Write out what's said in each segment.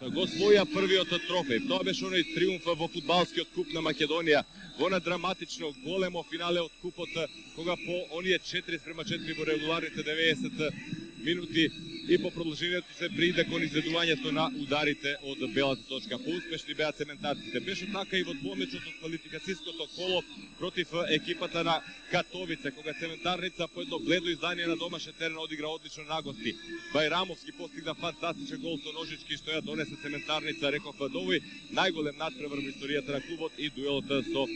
го освоија првиот трофеј. Тоа беше оној триумф во фудбалскиот куп на Македонија, во на драматично големо финале од купот, кога по оние 4:4 во регуларните 90 минути и по продолжението се приде кон изведувањето на ударите од белата точка. Поуспешни беа цементарците. Беше така и во двомечот од квалификацијското коло против екипата на Катовице, кога цементарница по едно бледо издание на домашен терен одигра одлично на гости. Бајрамовски постигна фантастичен гол со ножички, што ја донесе цементарница, реков Довој, најголем надпревар во историјата на клубот и дуелот со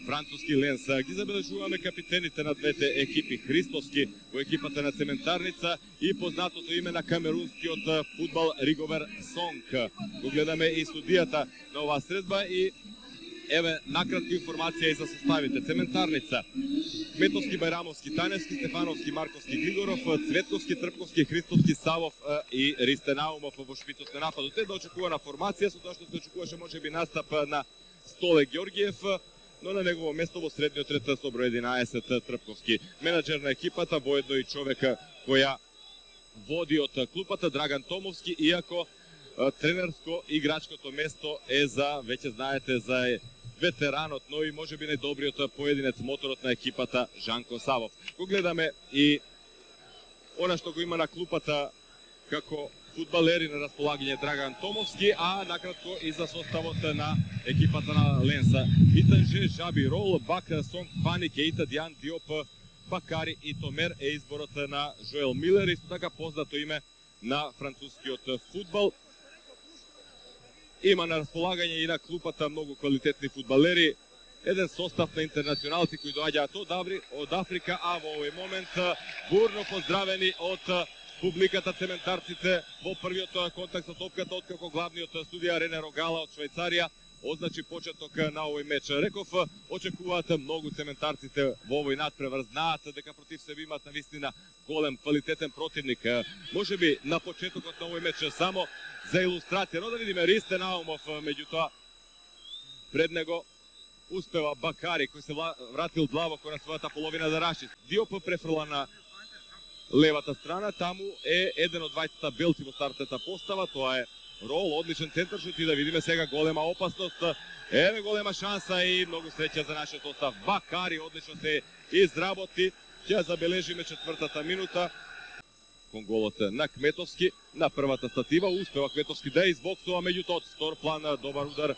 француски Ленс. Ги забележуваме капитените на двете екипи. Христовски во екипата на цементарница и познатото име на камерунскиот фудбал Риговер Сонг. Го гледаме и студијата на оваа средба и еве накратка информација и за составите. Цементарница: Кметовски, Бајрамовски, Таневски, Стефановски, Марковски, Григоров, Цветковски, Трпковски, Христовски, Савов и Ристенаумов во шпицот на нападот. Те да очекувана формација, со тоа што се очекуваше можеби настап на Столе Ѓоргиев, но на негово место во средниот ред со број 11 Трпковски. Менаџер на екипата, воедно и човека која води од клупата, Драган Томовски, иако тренерско играчкото место е за, веќе знаете, за ветеранот, но и можеби најдобриот поединец, моторот на екипата Жанко Савов. Го гледаме и она што го има на клупата како фудбалери на располагање Драган Томовски, а накратко и за составот на екипата на Ленса. Итанже, Жаби, Рол, Бак, Сонг, Фани, Кейта, Дијан, Диоп, Бакари и Томер е изборот на Жоел Милер, исто така познато име на францускиот фудбал. Има на располагање и на клупата многу квалитетни фудбалери, еден состав на интернационалци кои доаѓаат од Африка, а во овој момент бурно поздравени од публиката цементарците во првиот контакт со топката, откако главниот судија Рене Рогала од Швајцарија означи почеток на овој меч. Реков, очекуваат многу цементарците во овој надпревар, знаат дека против себе имаат навистина голем, квалитетен противник. Можеби на почетокот на овој меч само за илустрација, но да видиме Ристе Наумов, меѓутоа пред него успева Бакари, кој се вратил длабоко на својата половина да раши. Диоп префрла на левата страна, таму е еден од двајцата белци во стартната постава, тоа е Рол, одличен центаршут и да видиме сега голема опасност. Еве голема шанса и многу среќа за нашиот состав. Бакари одлично се изработи, ќе забележиме четвртата минута кон голот на Кметовски. На првата статива успева Кметовски да избоксува, меѓутоа од втор план добар удар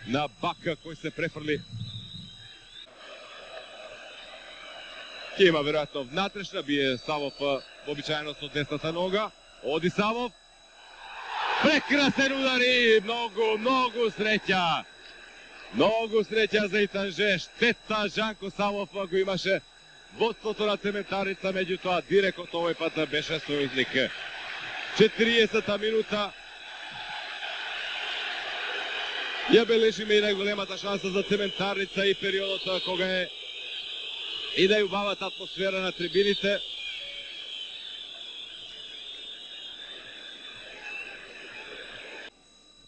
на Бак кој се префрли. Ке има веројатно внатрешна, бие Савов вообичаено со десната нога. Оди Савов. Прекрасен удар и многу среќа. Многу среќа за Итанже. Штета, Жанко Савов го имаше водството на цементарница, меѓутоа дирекот овој пат беше сојузник. 40-та минута. Ја бележиме и најголемата шанса за цементарница и периодот кога е и да јубават атмосфера на трибините.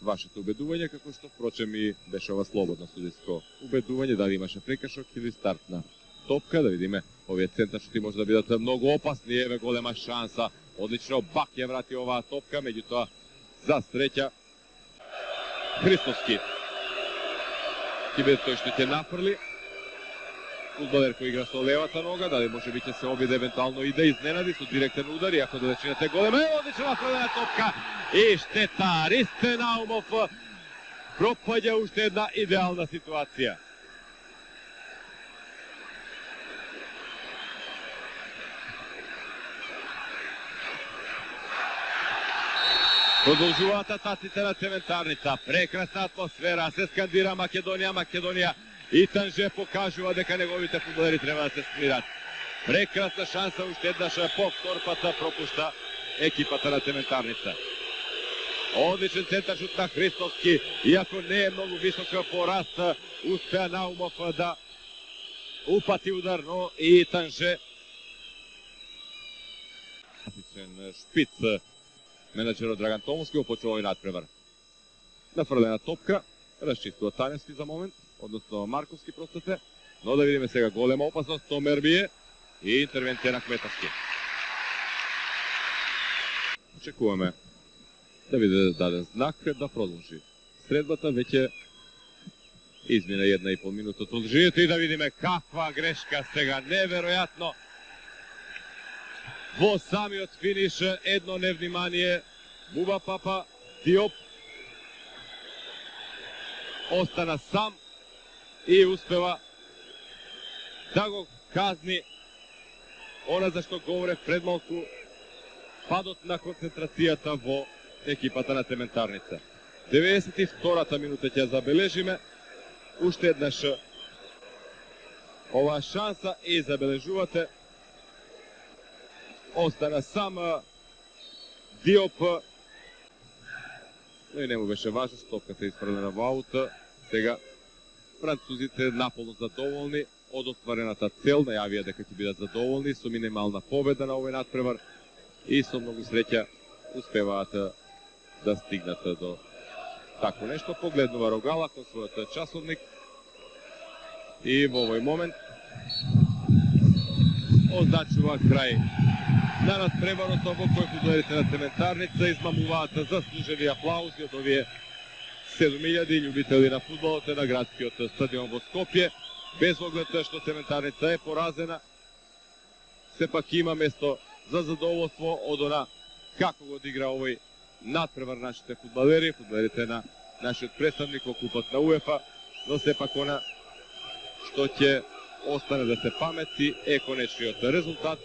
Вашето убедување, како што впрочем и беше ова слободно судиско убедување, дали имаше прекашок или стартна топка, да видиме овие центаршути може да бидат многу опасни. Еве голема шанса, одлично Бак ја врати оваа топка, меѓутоа за среќа Христовски ќе биде тој што ќе нафрли. Фудбалер кој игра со левата нога, дали може би ќе се обиде евентуално и да изненади со директен удар, иако далечината е голема. Одлично нафрлена топка и штета. Ристе Наумов пропаѓа уште една идеална ситуација. Продолжуваат атаците на цементарница. Прекрасна атмосфера, се скандира Македонија, Македонија. Итанже покажува дека неговите фудбалери треба да се смират. Прекрасна шанса, уште еднаш по втор пат пропушта екипата на цементарница. Одличен центаршут на Христовски, иако не е многу висок пораст, успеа Наумов да упати удар, но и Итанже. Класичен шпиц менаџерот Драган Томовски опочува овој надпревар. Нафрлена топка, расчистува Таневски за момент, односно Марковски простете, но да видиме сега голема опасност, Томер бие и интервенција на Кметовски. Очекуваме да биде даден знак да продолжи средбата. Веќе измина 1,5 минута од одржанието и да видиме каква грешка сега, неверојатно. Во самиот финиш едно невнимание, Буба Папа Диоп остана сам и успева да го казни она за што говорев пред малку, падот на концентрацијата во екипата на Цементарница. 92-та минута ќе забележиме. Уште еднаш оваа шанса и забележувате. Остана сам Диоп, но и не му беше важно, топката е испрлена во аута. Сега французите наполно задоволни од остварената цел, најавија дека ќе бидат задоволни со минимална победа на овој надпревар и со многу среќа успеваат да стигнат до тако нешто. Погледнува Рогала кон својот часовник и во овој момент означува крај на надпреварот во кој фудбалерите на Цементарница измамуваат заслужени аплаузи од овие 7000 љубители на фудбалот на градскиот стадион во Скопје. Без оглед што Цементарница е поразена, сепак има место за задоволство од она како го одигра овој надпревар нашите фудбалери, фудбалерите на нашиот представник во купот на УЕФА, но сепак она што ќе остане да се памети е конечниот резултат